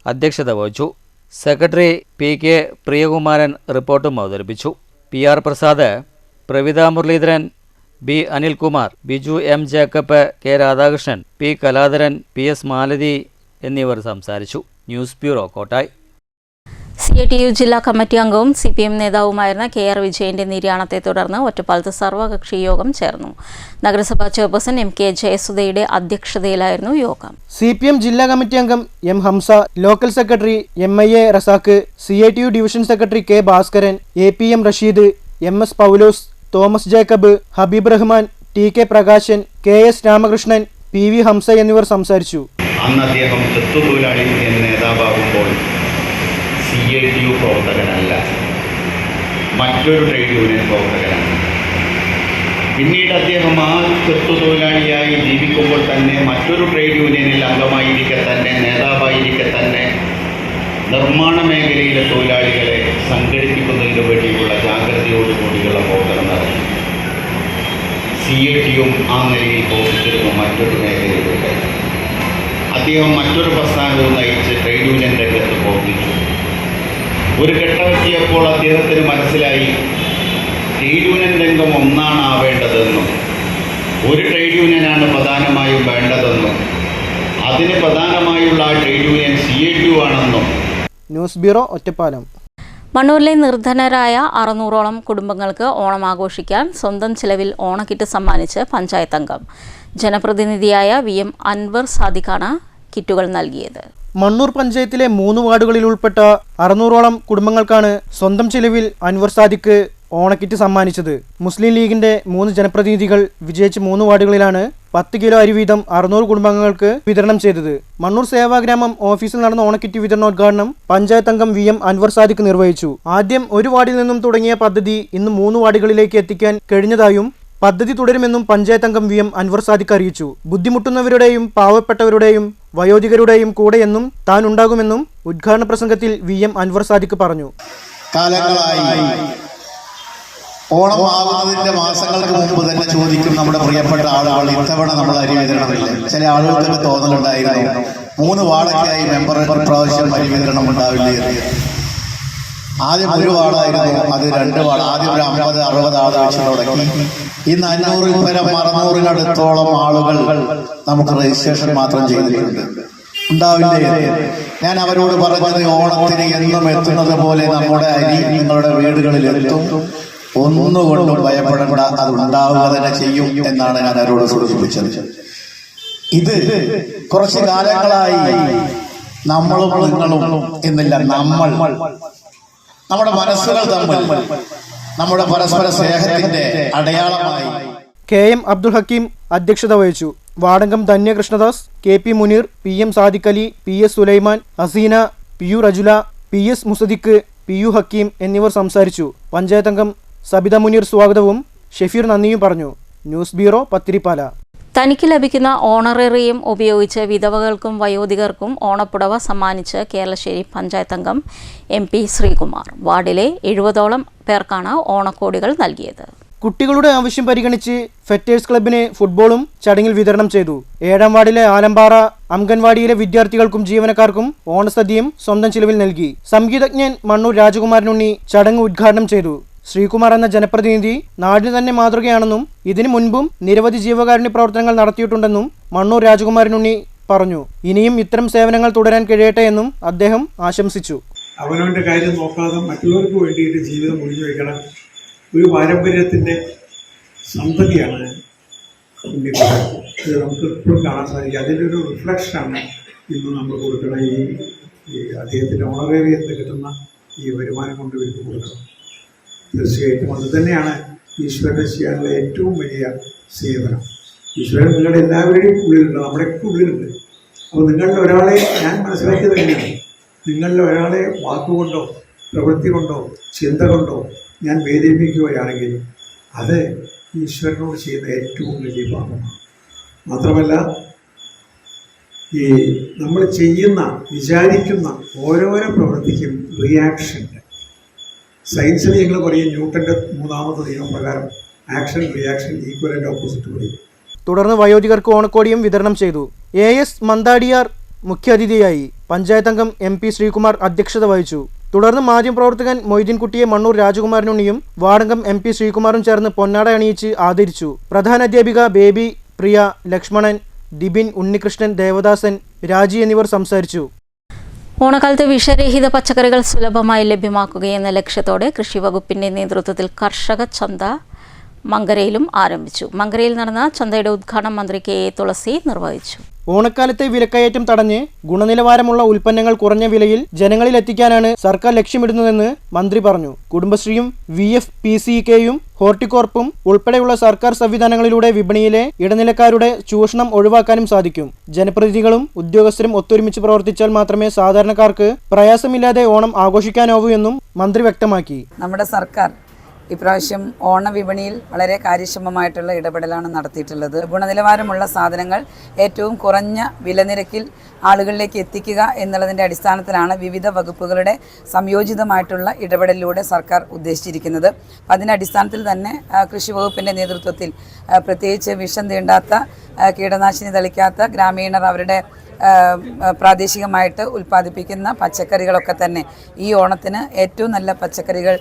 അധ്യക്ഷത വഹിച്ചു. സെക്രട്ടറി PK പ്രിയകുമാരൻ റിപ്പോർട്ടും അവതരിപ്പിച്ചു. PR Prasad, Pravitha Muraleedharan, B Anilkumar, Biju M Jacob, K Radhakrishnan, P Kaladharan, PS Malathi എന്നിവർ സംസാരിച്ചു. News bureau, Kottayi. CITU ജില്ലാ കമ്മിറ്റി അംഗവും CPM നേതാവുമായിരുന്ന KR വിജയന്റെ നിര്യാണത്തെ തുടർന്ന് ഒറ്റപ്പാലത്ത് സർവകക്ഷി യോഗം ചേർന്നു. നഗരസഭാ ചെയർപേഴ്സൺ MK ജയസുധയുടെ അധ്യക്ഷതയിലായിരുന്നു യോഗം. CPM ജില്ലാ കമ്മിറ്റി അംഗം M Hamsa, local secretary MIA Razak, CITU division secretary K Bhaskaran, APM Rasheed, MS Paulose, Thomas Jacob, Habeeb Rahman, TK Prakashan, KS Ramakrishnan, PV Hamsa എന്നിവർ സംസാരിച്ചു. അന്ന് അദ്ദേഹം തത്വതൊഴിലാളി എന്ന നേതാവാകുമ്പോൾ CITU പ്രവർത്തകനല്ല, മറ്റൊരു ട്രേഡ് യൂണിയൻ പ്രവർത്തകനാണ്. പിന്നീട് അദ്ദേഹം ആ ചെറുത്തൊഴിലാളിയായി ജീവിക്കുമ്പോൾ തന്നെ മറ്റൊരു ട്രേഡ് യൂണിയനിൽ അംഗമായിരിക്കെ തന്നെ നേതാവായിരിക്കെ തന്നെ നിർമ്മാണ മേഖലയിലെ തൊഴിലാളികളെ സംഘടിപ്പിക്കുന്നതിന് വേണ്ടിയുള്ള ജാഗ്രതയോടുകൂടിയുള്ള പ്രവർത്തനം നടത്തി. CATയും ആ നിലയിൽ പ്രവർത്തിച്ചിരുന്ന മറ്റൊരു മേഖലയിലൂടെ അദ്ദേഹം മറ്റൊരു പ്രസ്ഥാനവും നയിച്ച് ട്രേഡ് യൂണിയൻ രംഗത്ത് പ്രവർത്തിച്ചു. ഒരു ഘട്ടമെത്തിയപ്പോൾ അദ്ദേഹത്തിന് മനസ്സിലായി ട്രേഡ് യൂണിയൻ രംഗം ഒന്നാണ് ആവേണ്ടതെന്നും ഒരു ട്രേഡ് യൂണിയനാണ് പ്രധാനമായും വേണ്ടതെന്നും അതിന് പ്രധാനമായുള്ള ആ ട്രേഡ് യൂണിയൻ CATU ആണെന്നും. News bureau, Ottapalam. മണ്ണൂരിലെ നിർധനരായ 600ഓളം കുടുംബങ്ങൾക്ക് ഓണം ആഘോഷിക്കാൻ സ്വന്തം ചിലവിൽ ഓണക്കിറ്റ് സമ്മാനിച്ച് പഞ്ചായത്ത് അംഗം ജനപ്രതിനിധിയായ VM അൻവർ സാദിഖാണ് കിറ്റുകൾ നൽകിയത്. മണ്ണൂർ പഞ്ചായത്തിലെ 3 വാർഡുകളിൽ ഉൾപ്പെട്ട 600ഓളം കുടുംബങ്ങൾക്കാണ് സ്വന്തം ചിലവിൽ അൻവർ സാദിഖ് ഓണക്കിറ്റ് സമ്മാനിച്ചത്. മുസ്ലിം ലീഗിന്റെ 3 ജനപ്രതിനിധികൾ വിജയിച്ച 3 വാർഡുകളിലാണ് 10 കിലോ അരി വീതം 600 കുടുംബങ്ങൾക്ക് വിതരണം ചെയ്തത്. മണ്ണൂർ സേവാഗ്രാമം ഓഫീസിൽ നടന്ന ഓണക്കിറ്റ് വിതരണോദ്ഘാടനം പഞ്ചായത്ത് അംഗം VM അൻവർ സാദിഖ് നിർവഹിച്ചു. ആദ്യം ഒരു വാർഡിൽ നിന്നും തുടങ്ങിയ പദ്ധതി ഇന്ന് 3 വാർഡുകളിലേക്ക് എത്തിക്കാൻ കഴിഞ്ഞതായും പദ്ധതി തുടരുമെന്നും പഞ്ചായത്ത് അംഗം VM അൻവർ സാദിഖ് അറിയിച്ചു. ബുദ്ധിമുട്ടുന്നവരുടെയും പാവപ്പെട്ടവരുടെയും വയോധികരുടെയും കൂടെയെന്നും താൻ ഉണ്ടാകുമെന്നും ഉദ്ഘാടന പ്രസംഗത്തിൽ VM അൻവർ സാദിഖ് പറഞ്ഞു. കാലങ്ങളായി ഓണമാകുന്നതിന്റെ മാസങ്ങൾക്ക് മുമ്പ് തന്നെ ചോദിക്കും നമ്മുടെ പ്രിയപ്പെട്ട ആളുകൾ, ഇത്തവണ നമ്മൾ അരി വിതരണമില്ല. ചില ആളുകൾക്ക് തോന്നലുണ്ടായിരുന്നു 3 വാർഡൊക്കെയായി മെമ്പർ പ്രാവശ്യം അരി വിതരണം ഉണ്ടാവില്ലേ. ആദ്യം 1 വാർഡായിരുന്നു, അത് 2 വാർഡ്. ആദ്യം ഒരു 50-60 ആൾ വെച്ച് തുടങ്ങി. ഇന്ന് 500-ൽ പരം 600-നടുത്തോളം ആളുകൾ നമുക്ക് രജിസ്ട്രേഷൻ മാത്രം ചെയ്തിട്ടുണ്ട്. ഉണ്ടാവില്ലേ? ഞാൻ അവരോട് പറഞ്ഞത് ഓണത്തിന് എന്നും എത്തുന്നത് പോലെ നമ്മുടെ അരി നിങ്ങളുടെ വീടുകളിൽ എത്തും. ഒന്നുകൊണ്ടും ഭയപ്പെടേണ്ട, അത് ഉണ്ടാവുക തന്നെ ചെയ്യും എന്നാണ് ഞാൻ അവരോട് സൂചിപ്പിച്ചത്. ഇത് കുറച്ച് കാലങ്ങളായി നമ്മളും നിങ്ങളും എന്നില്ല, നമ്മുടെ മനസ്സുകൾ തമ്മിൽ നമ്മുടെ പരസ്പര സ്നേഹത്തിന്റെ അടയാളമായി. KM അബ്ദുൽ ഹക്കീം അധ്യക്ഷത വഹിച്ചു. വാർഡംഗം Dhanya Krishnadas, KP Muneer, PM Sadiq Ali, PS Sulaiman, Hasina, PU Rajula, PS മുസദിഖ്, PU Hakeem എന്നിവർ സംസാരിച്ചു. പഞ്ചായത്ത് അംഗം സബിത മുനീർ സ്വാഗതവും ഷെഫീർ നന്ദിയും പറഞ്ഞു. News bureau, Pathirippala. തനിക്ക് ലഭിക്കുന്ന ഓണറേറിയം ഉപയോഗിച്ച് വിധവകൾക്കും വയോധികർക്കും ഓണപ്പുടവ സമ്മാനിച്ച് കേരളശ്ശേരി പഞ്ചായത്ത് അംഗം MP ശ്രീകുമാർ. വാർഡിലെ 70ഓളം പേർക്കാണ് ഓണക്കോടികൾ നൽകിയത്. കുട്ടികളുടെ ആവശ്യം പരിഗണിച്ച് ഫെറ്റേഴ്സ് ക്ലബിന് ഫുട്ബോളും ചടങ്ങിൽ വിതരണം ചെയ്തു. 7ാം വാർഡിലെ ആലമ്പാറ അംഗൻവാടിയിലെ വിദ്യാർത്ഥികൾക്കും ജീവനക്കാർക്കും ഓണസദ്യയും സ്വന്തം ചിലവിൽ നൽകി. സംഗീതജ്ഞൻ മണ്ണൂർ രാജകുമാരനുണ്ണി ചടങ്ങ് ഉദ്ഘാടനം ചെയ്തു. ശ്രീകുമാർ എന്ന ജനപ്രതിനിധി നാടിന് തന്നെ മാതൃകയാണെന്നും ഇതിനു മുൻപും നിരവധി ജീവകാരുണ്യ പ്രവർത്തനങ്ങൾ നടത്തിയിട്ടുണ്ടെന്നും മണ്ണൂർ രാജകുമാരനുണ്ണി പറഞ്ഞു. ഇനിയും ഇത്തരം സേവനങ്ങൾ തുടരാൻ കഴിയട്ടെ എന്നും അദ്ദേഹം ആശംസിച്ചു. അവനവൻ്റെ കാര്യം നോക്കാതെ മറ്റുള്ളവർക്ക് വേണ്ടിയിട്ട് ജീവിതം ഒഴിഞ്ഞു വയ്ക്കണം. ഒരു പാരമ്പര്യത്തിൻ്റെ സന്തതിയാണ് ഉണ്ണിക്കുട്ടൻ. ഇത് നമുക്ക് എപ്പോഴും കാണാൻ സാധിക്കും. അതിൻ്റെ ഒരു റിഫ്ലക്ഷനാണ് ഇന്ന് നമ്മൾ കൊടുക്കുന്ന ഈ അദ്ദേഹത്തിൻ്റെ ഓണറേറിയത്തിൽ കിട്ടുന്ന ഈ വരുമാനം കൊണ്ട് വീട്ടിൽ കൊടുക്കണം. തീർച്ചയായിട്ടും അത് തന്നെയാണ് ഈശ്വരനെ ചെയ്യാനുള്ള ഏറ്റവും വലിയ സേവനം. ഈശ്വരൻ നിങ്ങളുടെ എല്ലാവരുടെയും ഉള്ളിലുണ്ട്, നമ്മുടെയൊക്കെ ഉള്ളിലുണ്ട്. അപ്പോൾ നിങ്ങളുടെ ഒരാളെ ഞാൻ മനസ്സിലാക്കിയത് തന്നെയാണ്, നിങ്ങളുടെ ഒരാളെ വാക്കുകൊണ്ടോ പ്രവൃത്തി കൊണ്ടോ ചിന്ത കൊണ്ടോ ഞാൻ വേദനിപ്പിക്കുകയാണെങ്കിൽ അത് ഈശ്വരനോട് ചെയ്യുന്ന ഏറ്റവും വലിയ പാപമാണ്. മാത്രമല്ല, ഈ നമ്മൾ ചെയ്യുന്ന വിചാരിക്കുന്ന ഓരോരോ പ്രവൃത്തിക്കും റിയാക്ഷൻ. സയൻസിൽ ഞങ്ങൾ പറയും ന്യൂട്ടൻ്റെ 3ാമത്തെ നിയമപ്രകാരം action reaction equal and opposite പറയും. തുടർന്ന് വയോധികർക്ക് ഓണക്കോടിയും വിതരണം ചെയ്തു. AS മന്ദാടിയാർ മുഖ്യാതിഥിയായി. പഞ്ചായത്ത് അംഗം MP ശ്രീകുമാർ അധ്യക്ഷത വഹിച്ചു. തുടർന്ന് മാധ്യമപ്രവർത്തകൻ മൊയ്തീൻകുട്ടിയെ മണ്ണൂർ രാജകുമാരനുണ്ണിയും വാർഡംഗം MP ശ്രീകുമാറും ചേർന്ന് പൊന്നാട അണിയിച്ച് ആദരിച്ചു. പ്രധാനാധ്യാപിക ബേബി, പ്രിയ, ലക്ഷ്മണൻ, ദിബിൻ, ഉണ്ണികൃഷ്ണൻ, ദേവദാസൻ, രാജി എന്നിവർ സംസാരിച്ചു. ഓണക്കാലത്ത് വിഷരഹിത പച്ചക്കറികൾ സുലഭമായി ലഭ്യമാക്കുകയെന്ന ലക്ഷ്യത്തോടെ കൃഷിവകുപ്പിന്റെ നേതൃത്വത്തിൽ കർഷക ചന്ത മങ്കരയിലും ആരംഭിച്ചു. മങ്കരയിൽ നടന്ന ചന്തയുടെ ഉദ്ഘാടനം മന്ത്രി KA തുളസി നിർവഹിച്ചു. ഓണക്കാലത്തെ വിലക്കയറ്റം തടഞ്ഞ് ഗുണനിലവാരമുള്ള ഉൽപ്പന്നങ്ങൾ കുറഞ്ഞ വിലയിൽ ജനങ്ങളിൽ എത്തിക്കാനാണ് സർക്കാർ ലക്ഷ്യമിടുന്നതെന്ന് മന്ത്രി പറഞ്ഞു. കുടുംബശ്രീയും VFPCKയും ഹോർട്ടികോർപ്പും ഉൾപ്പെടെയുള്ള സർക്കാർ സംവിധാനങ്ങളിലൂടെ വിപണിയിലെ ഇടനിലക്കാരുടെ ചൂഷണം ഒഴിവാക്കാനും സാധിക്കും. ജനപ്രതിനിധികളും ഉദ്യോഗസ്ഥരും ഒത്തൊരുമിച്ച് പ്രവർത്തിച്ചാൽ മാത്രമേ സാധാരണക്കാർക്ക് പ്രയാസമില്ലാതെ ഓണം ആഘോഷിക്കാനാവൂ എന്നും മന്ത്രി വ്യക്തമാക്കി. നമ്മുടെ സർക്കാർ ഇപ്രാവശ്യം ഓണവിപണിയിൽ വളരെ കാര്യക്ഷമമായിട്ടുള്ള ഇടപെടലാണ് നടത്തിയിട്ടുള്ളത്. ഗുണനിലവാരമുള്ള സാധനങ്ങൾ ഏറ്റവും കുറഞ്ഞ വിലനിരക്കിൽ ആളുകളിലേക്ക് എത്തിക്കുക എന്നുള്ളതിൻ്റെ അടിസ്ഥാനത്തിലാണ് വിവിധ വകുപ്പുകളുടെ സംയോജിതമായിട്ടുള്ള ഇടപെടലിലൂടെ സർക്കാർ ഉദ്ദേശിച്ചിരിക്കുന്നത്. അതിൻ്റെ അടിസ്ഥാനത്തിൽ തന്നെ കൃഷി വകുപ്പിൻ്റെ നേതൃത്വത്തിൽ പ്രത്യേകിച്ച് വിഷം തീണ്ടാത്ത, കീടനാശിനി തളിക്കാത്ത ഗ്രാമീണർ അവരുടെ പ്രാദേശികമായിട്ട് ഉൽപ്പാദിപ്പിക്കുന്ന പച്ചക്കറികളൊക്കെ തന്നെ ഈ ഓണത്തിന് ഏറ്റവും നല്ല പച്ചക്കറികൾ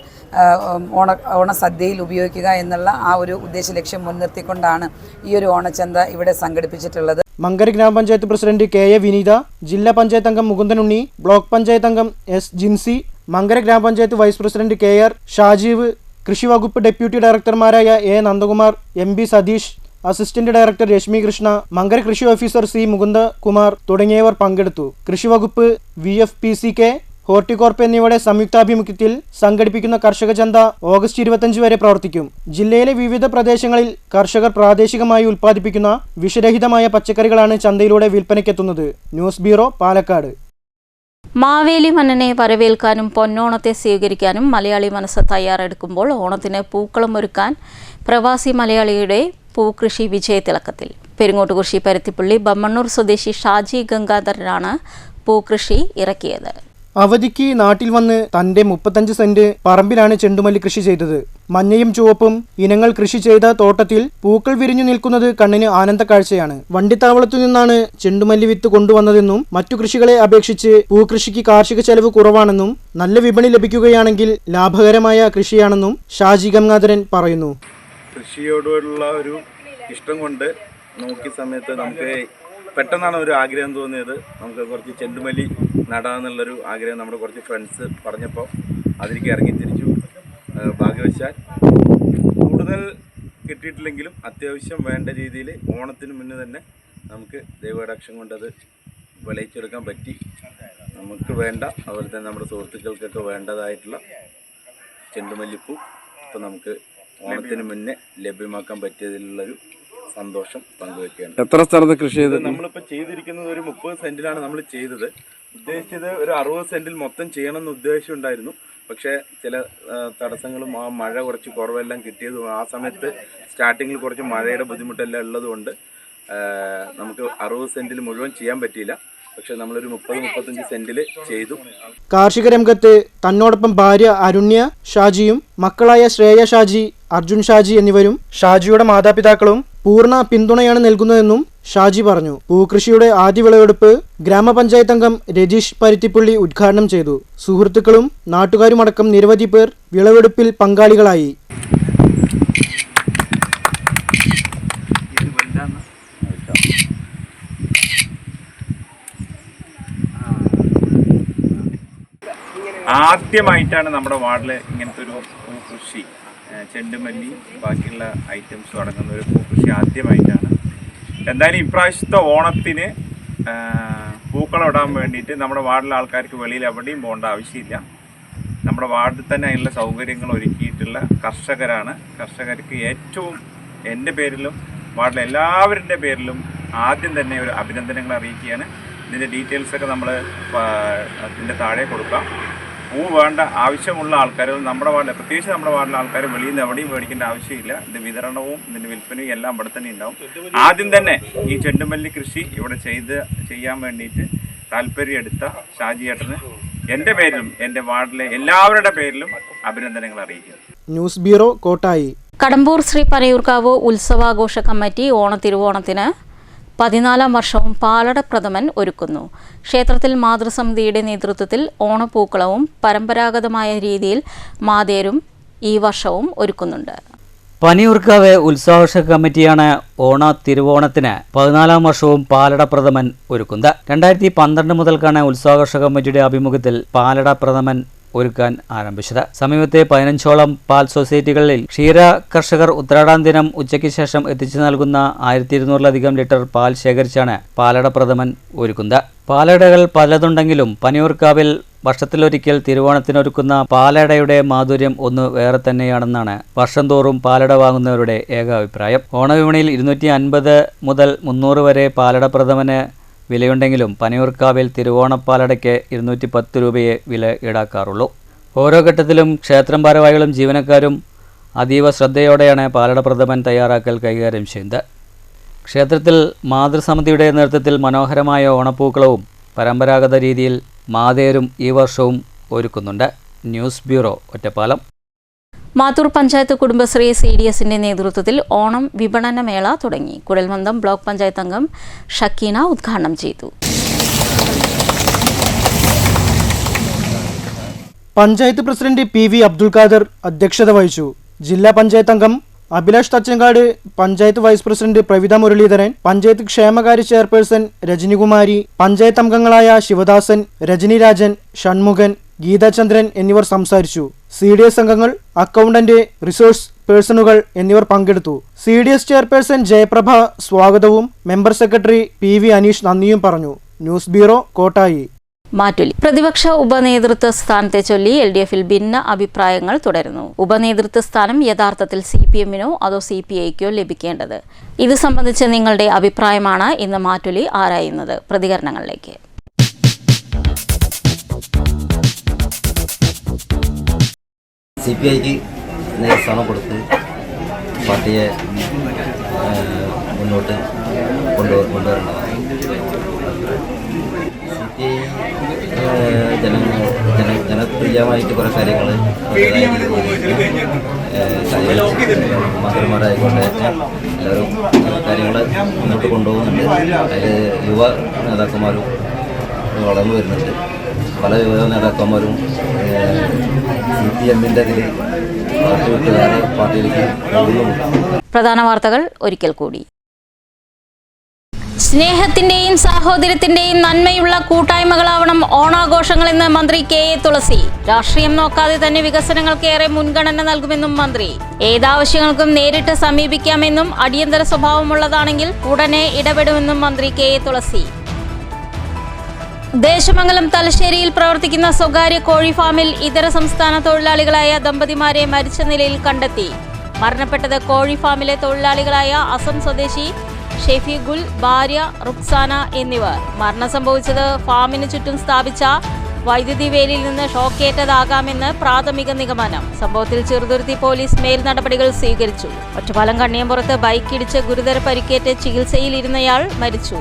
ഓണസദ്യയിൽ ഉപയോഗിക്കുക എന്നുള്ള ആ ഒരു ഉദ്ദേശ ലക്ഷ്യം മുൻനിർത്തിക്കൊണ്ടാണ് ഈ ഒരു ഓണച്ചന്ത ഇവിടെ സംഘടിപ്പിച്ചിട്ടുള്ളത്. മങ്കര ഗ്രാമപഞ്ചായത്ത് പ്രസിഡന്റ് കെ.എ. വിനീത, ജില്ലാ പഞ്ചായത്ത് അംഗം മുകുന്ദനുണ്ണി, ബ്ലോക്ക് പഞ്ചായത്ത് അംഗം എസ്. ജിൻസി, മങ്കര ഗ്രാമപഞ്ചായത്ത് വൈസ് പ്രസിഡന്റ് കെ.ആർ. ഷാജീവ്, കൃഷി വകുപ്പ് ഡെപ്യൂട്ടി ഡയറക്ടർമാരായ A. Nandakumar, M B. Satheesh, assistant director Rashmi Krishna, Mankara കൃഷി ഓഫീസർ സി. മുകുന്ദകുമാർ തുടങ്ങിയവർ പങ്കെടുത്തു. കൃഷിവകുപ്പ്, VFPCK, ഹോർട്ടികോർപ്പ് എന്നിവയുടെ സംയുക്താഭിമുഖ്യത്തിൽ സംഘടിപ്പിക്കുന്ന കർഷക ചന്ത ഓഗസ്റ്റ് 25 വരെ പ്രവർത്തിക്കും. ജില്ലയിലെ വിവിധ പ്രദേശങ്ങളിൽ കർഷകർ പ്രാദേശികമായി ഉൽപ്പാദിപ്പിക്കുന്ന വിഷരഹിതമായ പച്ചക്കറികളാണ് ചന്തയിലൂടെ വിൽപ്പനയ്ക്കെത്തുന്നത്. News bureau, Palakkad. മാവേലി മന്നനെ വരവേൽക്കാനും പൊന്നോണത്തെ സ്വീകരിക്കാനും മലയാളി മനസ്സ് തയ്യാറെടുക്കുമ്പോൾ ഓണത്തിന് പൂക്കളം ഒരുക്കാൻ പ്രവാസി മലയാളിയുടെ പൂക്കൃഷി വിജയത്തിളക്കത്തിൽ. പെരിങ്ങോട്ടുകുറിശി പരുത്തിപ്പള്ളി ബമ്മണ്ണൂർ സ്വദേശി ഷാജി ഗംഗാധരനാണ് പൂക്കൃഷി ഇറക്കിയത്. അവധിക്ക് നാട്ടിൽ വന്ന് തന്റെ 35 സെന്റ് പറമ്പിലാണ് ചെണ്ടുമല്ലി കൃഷി ചെയ്തത്. മഞ്ഞയും ചുവപ്പും ഇനങ്ങൾ കൃഷി ചെയ്ത തോട്ടത്തിൽ പൂക്കൾ വിരിഞ്ഞു നിൽക്കുന്നത് കണ്ണിന് ആനന്ദ കാഴ്ചയാണ്. വണ്ടിത്താവളത്തു നിന്നാണ് ചെണ്ടുമല്ലി വിത്ത് കൊണ്ടുവന്നതെന്നും മറ്റു കൃഷികളെ അപേക്ഷിച്ച് പൂക്കൃഷിക്ക് കാർഷിക ചെലവ് കുറവാണെന്നും നല്ല വിപണി ലഭിക്കുകയാണെങ്കിൽ ലാഭകരമായ കൃഷിയാണെന്നും ഷാജി ഗംഗാധരൻ പറയുന്നു. കൃഷിയോടുള്ള ഒരു ഇഷ്ടം കൊണ്ട് നോക്കിയ സമയത്ത് നമുക്ക് പെട്ടെന്നാണ് ഒരു ആഗ്രഹം തോന്നിയത്. നമുക്ക് കുറച്ച് ചെണ്ടുമല്ലി നടാമെന്നുള്ളൊരു ആഗ്രഹം നമ്മുടെ കുറച്ച് ഫ്രണ്ട്സ് പറഞ്ഞപ്പോൾ അതിലേക്ക് ഇറങ്ങി തിരിച്ചു. ഭാഗ്യവശാൽ കൂടുതൽ കിട്ടിയിട്ടില്ലെങ്കിലും അത്യാവശ്യം വേണ്ട രീതിയിൽ ഓണത്തിന് മുന്നേ തന്നെ നമുക്ക് ദൈവകടാക്ഷം കൊണ്ടത് വിളയിച്ചെടുക്കാൻ പറ്റി. നമുക്ക് വേണ്ട, അതുപോലെ തന്നെ നമ്മുടെ സുഹൃത്തുക്കൾക്കൊക്കെ വേണ്ടതായിട്ടുള്ള ചെണ്ടുമല്ലിപ്പൂ ഇപ്പോൾ നമുക്ക് ഓണത്തിന് മുന്നേ ലഭ്യമാക്കാൻ പറ്റിയതിലുള്ളൊരു സന്തോഷം പങ്കുവെക്കുകയാണ്. എത്ര സ്ഥലത്ത് കൃഷി ചെയ്ത്? നമ്മളിപ്പോൾ ചെയ്തിരിക്കുന്നത് ഒരു 30 സെന്റിലാണ് നമ്മൾ ചെയ്തത്. ഉദ്ദേശിച്ചത് ഒരു 60 സെന്റിൽ മൊത്തം ചെയ്യണമെന്ന് ഉദ്ദേശം ഉണ്ടായിരുന്നു. പക്ഷേ ചില തടസ്സങ്ങളും ആ മഴ കുറച്ച് കുറവെല്ലാം കിട്ടിയതും ആ സമയത്ത് സ്റ്റാർട്ടിങ്ങിൽ കുറച്ച് മഴയുടെ ബുദ്ധിമുട്ടെല്ലാം ഉള്ളതുകൊണ്ട് നമുക്ക് 60 സെന്റിൽ മുഴുവൻ ചെയ്യാൻ പറ്റിയില്ല. പക്ഷെ നമ്മളൊരു 30-35 സെന്റിൽ ചെയ്തു. കാർഷിക രംഗത്ത് തന്നോടൊപ്പം ഭാര്യ അരുണ്യ ഷാജിയും മക്കളായ ശ്രേയ ഷാജി, അർജുൻ ഷാജി എന്നിവരും ഷാജിയുടെ മാതാപിതാക്കളും പൂർണ്ണ പിന്തുണയാണ് നൽകുന്നതെന്നും ഷാജി പറഞ്ഞു. പൂക്കൃഷിയുടെ ആദ്യ വിളവെടുപ്പ് ഗ്രാമപഞ്ചായത്ത് അംഗം രജീഷ് പരുത്തിപ്പള്ളി ഉദ്ഘാടനം ചെയ്തു. സുഹൃത്തുക്കളും നാട്ടുകാരുമടക്കം നിരവധി പേർ വിളവെടുപ്പിൽ പങ്കാളികളായി. ആദ്യമായിട്ടാണ് നമ്മുടെ വാർഡിൽ ഇങ്ങനത്തെ ഒരു പൂക്കൃഷി, ചെണ്ടുമല്ലി ബാക്കിയുള്ള ഐറ്റംസ് അടങ്ങുന്ന ഒരു പൂക്കൃഷി ആദ്യമായിട്ടാണ്. എന്തായാലും ഇപ്രാവശ്യത്തെ ഓണത്തിന് പൂക്കളം ഇടാൻ വേണ്ടിയിട്ട് നമ്മുടെ വാർഡിലെ ആൾക്കാർക്ക് വെളിയിൽ എവിടെയും പോകേണ്ട ആവശ്യമില്ല. നമ്മുടെ വാർഡിൽ തന്നെ അതിനുള്ള സൗകര്യങ്ങൾ ഒരുക്കിയിട്ടുള്ള കർഷകരാണ്. കർഷകർക്ക് ഏറ്റവും എൻ്റെ പേരിലും വാർഡിലെ എല്ലാവരുടെ പേരിലും ആദ്യം തന്നെ ഒരു അഭിനന്ദനങ്ങൾ അറിയിക്കുകയാണ്. ഇതിൻ്റെ ഡീറ്റെയിൽസൊക്കെ നമ്മൾ അതിൻ്റെ താഴെ കൊടുക്കാം. പൂ വേണ്ട ആവശ്യമുള്ള ആൾക്കാർ നമ്മുടെ വാർഡിൽ, പ്രത്യേകിച്ച് നമ്മുടെ വാർഡിലെ ആൾക്കാർ വെളിയിൽ നിന്ന് എവിടെയും മേടിക്കേണ്ട ആവശ്യമില്ല. ഇതിൻ്റെ വിതരണവും ഇതിൻ്റെ വിൽപ്പനയും എല്ലാം ഇവിടെ തന്നെ ഉണ്ടാവും. ആദ്യം തന്നെ ഈ ചെണ്ടുമല്ലി കൃഷി ഇവിടെ ചെയ്യാൻ വേണ്ടിയിട്ട് താല്പര്യം എടുത്ത ഷാജി ഏട്ടന് എൻ്റെ പേരിലും എൻ്റെ വാർഡിലെ എല്ലാവരുടെ പേരിലും അഭിനന്ദനങ്ങൾ അറിയിക്കുന്നു. News bureau, Kottayi. കടമ്പൂർ ശ്രീ പനയൂർക്കാവ് ഉത്സവാഘോഷ കമ്മിറ്റി ഓണത്തിരുവോണത്തിന് 14ാം വർഷവും പാലടപ്രഥമൻ ഒരുക്കുന്നു. ക്ഷേത്രത്തിൽ മാതൃസമിതിയുടെ നേതൃത്വത്തിൽ ഓണപ്പൂക്കളവും പരമ്പരാഗതമായ രീതിയിൽ മാതേരും ഈ വർഷവും ഒരുക്കുന്നുണ്ട്. പനിയൂർക്കാവ് ഉത്സവാഘോഷ കമ്മിറ്റിയാണ് തിരുവോണത്തിന് 14ാം വർഷവും പാലടപ്രഥമൻ ഒരുക്കുന്നത്. 2012 മുതൽക്കാണ് ഉത്സവാഘോഷ കമ്മിറ്റിയുടെ ആഭിമുഖ്യത്തിൽ പാലടപ്രഥമൻ ഒരുക്കാൻ ആരംഭിച്ചത്. സമീപത്തെ 15ഓളം പാൽ സൊസൈറ്റികളിൽ ക്ഷീര കർഷകർ ഉത്രാടാം ദിനം ഉച്ചയ്ക്ക് ശേഷം എത്തിച്ചു നൽകുന്ന 1200-ലധികം ലിറ്റർ പാൽ ശേഖരിച്ചാണ് പാലടപ്രഥമൻ ഒരുക്കുന്നത്. പാലടകൾ പലതുണ്ടെങ്കിലും പനിയൂർക്കാവിൽ വർഷത്തിലൊരിക്കൽ തിരുവോണത്തിനൊരുക്കുന്ന പാലടയുടെ മാധുര്യം ഒന്ന് വേറെ തന്നെയാണെന്നാണ് വർഷം തോറും പാലട വാങ്ങുന്നവരുടെ ഏക അഭിപ്രായം. ഓണവിപണിയിൽ 250 മുതൽ 300 വരെ പാലടപ്രഥമന് വിലയുണ്ടെങ്കിലും പനിയൂർക്കാവിൽ തിരുവോണപ്പാലടയ്ക്ക് 210 രൂപയെ വില ഈടാക്കാറുള്ളൂ. ഓരോ ഘട്ടത്തിലും ക്ഷേത്രം ഭാരവാഹികളും ജീവനക്കാരും അതീവ ശ്രദ്ധയോടെയാണ് പാലട പ്രഥമൻ തയ്യാറാക്കൽ കൈകാര്യം ചെയ്യുന്നത്. ക്ഷേത്രത്തിൽ മാതൃസമിതിയുടെ നേതൃത്വത്തിൽ മനോഹരമായ ഓണപ്പൂക്കളവും പരമ്പരാഗത രീതിയിൽ മാതേരും ഈ വർഷവും ഒരുക്കുന്നുണ്ട്. News bureau, Ottapalam. മാത്തൂർ പഞ്ചായത്ത് കുടുംബശ്രീ CDSന്റെ നേതൃത്വത്തിൽ ഓണം വിപണന മേള തുടങ്ങി. കുഴൽമന്ദം ബ്ലോക്ക് പഞ്ചായത്ത് അംഗം ഷക്കീന ഉദ്ഘാടനം ചെയ്തു. പഞ്ചായത്ത് പ്രസിഡന്റ് PV അബ്ദുൽ ഖാദർ അധ്യക്ഷത വഹിച്ചു. ജില്ലാ പഞ്ചായത്ത് അംഗം അഭിലാഷ് തച്ചങ്കാട്, പഞ്ചായത്ത് വൈസ് പ്രസിഡന്റ് പ്രവിത മുരളീധരൻ, പഞ്ചായത്ത് ക്ഷേമകാര്യ ചെയർപേഴ്സൺ രജനികുമാരി, പഞ്ചായത്ത് അംഗങ്ങളായ ശിവദാസൻ, രജനി രാജൻ, ഷൺമുഖൻ, ഗീതാചന്ദ്രൻ എന്നിവർ സംസാരിച്ചു. CDS അംഗങ്ങൾ, അക്കൗണ്ടന്റ്, റിസോഴ്സ് പേഴ്സണുകൾ എന്നിവർ പങ്കെടുത്തു. CDS ചെയർപേഴ്സൺ ജയപ്രഭ സ്വാഗതവും മെമ്പർ സെക്രട്ടറി PV അനീഷ് നന്ദിയും പറഞ്ഞു. News bureau, Kottayi. മാറ്റുലി. പ്രതിപക്ഷ ഉപനേതൃത്വ സ്ഥാനത്തെ ചൊല്ലി LDFൽ ഭിന്ന അഭിപ്രായങ്ങൾ തുടരുന്നു. ഉപനേതൃത്വ സ്ഥാനം യഥാർത്ഥത്തിൽ CPMനോ അതോ CPIക്കോ ലഭിക്കേണ്ടത്? ഇത് സംബന്ധിച്ച് നിങ്ങളുടെ അഭിപ്രായമാണ് ഇന്ന് മാറ്റുലി ആരായുന്നത്. പ്രതികരണങ്ങളിലേക്ക്. CPIക്ക് സ്ഥാനം കൊടുത്ത് പാർട്ടിയെ മുന്നോട്ട് കൊണ്ടുവരേണ്ടതാണ്. ജനപ്രിയമായിട്ട് കുറേ കാര്യങ്ങൾ മന്ത്രിമാരായിക്കോട്ടെ എല്ലാവരും കാര്യങ്ങൾ മുന്നോട്ട് കൊണ്ടുപോകുന്നുണ്ട്. അതിൽ യുവ നേതാക്കന്മാരും വളർന്നു വരുന്നുണ്ട്. പല യുവ നേതാക്കന്മാരും CPMന്റെ ഇതിൽ പാർട്ടി വിട്ട് വേറെ പാർട്ടിയിലേക്ക് പോകുന്നുണ്ട്. പ്രധാന വാർത്തകൾ ഒരിക്കൽ കൂടി. സ്നേഹത്തിന്റെയും സാഹോദര്യത്തിന്റെയും നന്മയുള്ള കൂട്ടായ്മകളാവണം ഓണാഘോഷങ്ങളെന്ന് മന്ത്രി KA തുളസി. രാഷ്ട്രീയം നോക്കാതെ തന്നെ വികസനങ്ങൾക്കേറെ മുൻഗണന നൽകുമെന്നും മന്ത്രി. ഏതാവശ്യങ്ങൾക്കും നേരിട്ട് സമീപിക്കാമെന്നും അടിയന്തര സ്വഭാവമുള്ളതാണെങ്കിൽ ഉടനെ ഇടപെടുമെന്നും മന്ത്രി KA തുളസി. ദേശമംഗലം തലശ്ശേരിയിൽ പ്രവർത്തിക്കുന്ന സ്വകാര്യ കോഴി ഫാമിൽ ഇതര സംസ്ഥാന തൊഴിലാളികളായ ദമ്പതിമാരെ മരിച്ച നിലയിൽ കണ്ടെത്തി. മരണപ്പെട്ടത് കോഴി ഫാമിലെ തൊഴിലാളികളായ അസം സ്വദേശി ഷെഫീഖുൽ, ഭാര്യ റുക്സാന എന്നിവർ. മരണം സംഭവിച്ചത് ഫാമിന് ചുറ്റും സ്ഥാപിച്ച വൈദ്യുതി വേലിയിൽ നിന്ന് ഷോക്കേറ്റതാകാമെന്ന് പ്രാഥമിക നിഗമനം. സംഭവത്തിൽ ചെറുതുരുത്തി പോലീസ് മേൽ നടപടികൾ സ്വീകരിച്ചു. ഒറ്റപ്പാലം കണ്ണിയമ്പുറത്ത് ബൈക്കിടിച്ച് ഗുരുതര പരിക്കേറ്റ് ചികിത്സയിലിരുന്നയാൾ മരിച്ചു.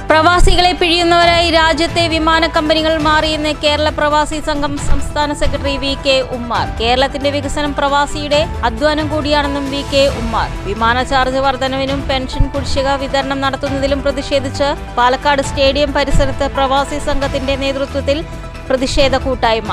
പ്രവാസികളെ പിഴിയുന്നവരായി രാജ്യത്തെ വിമാന കമ്പനികൾ മാറിയെന്ന് കേരള പ്രവാസി സംഘം സംസ്ഥാന സെക്രട്ടറി VK ഉമ്മാർ. കേരളത്തിന്റെ വികസനം പ്രവാസിയുടെ അധ്വാനം കൂടിയാണെന്നും VK ഉമ്മാർ. വിമാന ചാർജ് വർധനവിനും പെൻഷൻ കുടിശ്ശിക വിതരണം നടത്തുന്നതിലും പ്രതിഷേധിച്ച് പാലക്കാട് സ്റ്റേഡിയം പരിസരത്ത് പ്രവാസി സംഘത്തിന്റെ നേതൃത്വത്തിൽ പ്രതിഷേധ കൂട്ടായ്മ.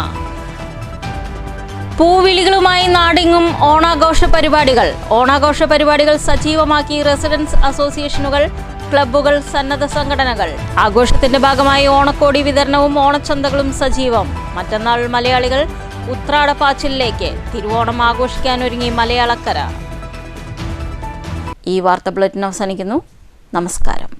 പൂവിളികളുമായി നാടെങ്ങും ഓണാഘോഷ പരിപാടികൾ സജീവമാക്കി റെസിഡൻസ് അസോസിയേഷനുകൾ, ക്ലബ്ബുകൾ, സന്നദ്ധ സംഘടനകൾ. ആഘോഷത്തിന്റെ ഭാഗമായി ഓണക്കോടി വിതരണവും ഓണച്ചന്തകളും സജീവം. മറ്റന്നാൾ മലയാളികൾ ഉത്രാടപ്പാച്ചിലേക്ക്. തിരുവോണം ആഘോഷിക്കാനൊരുങ്ങി മലയാളക്കര. ഈ വാർത്താ ബുള്ളറ്റിൻ അവസാനിക്കുന്നു. നമസ്കാരം.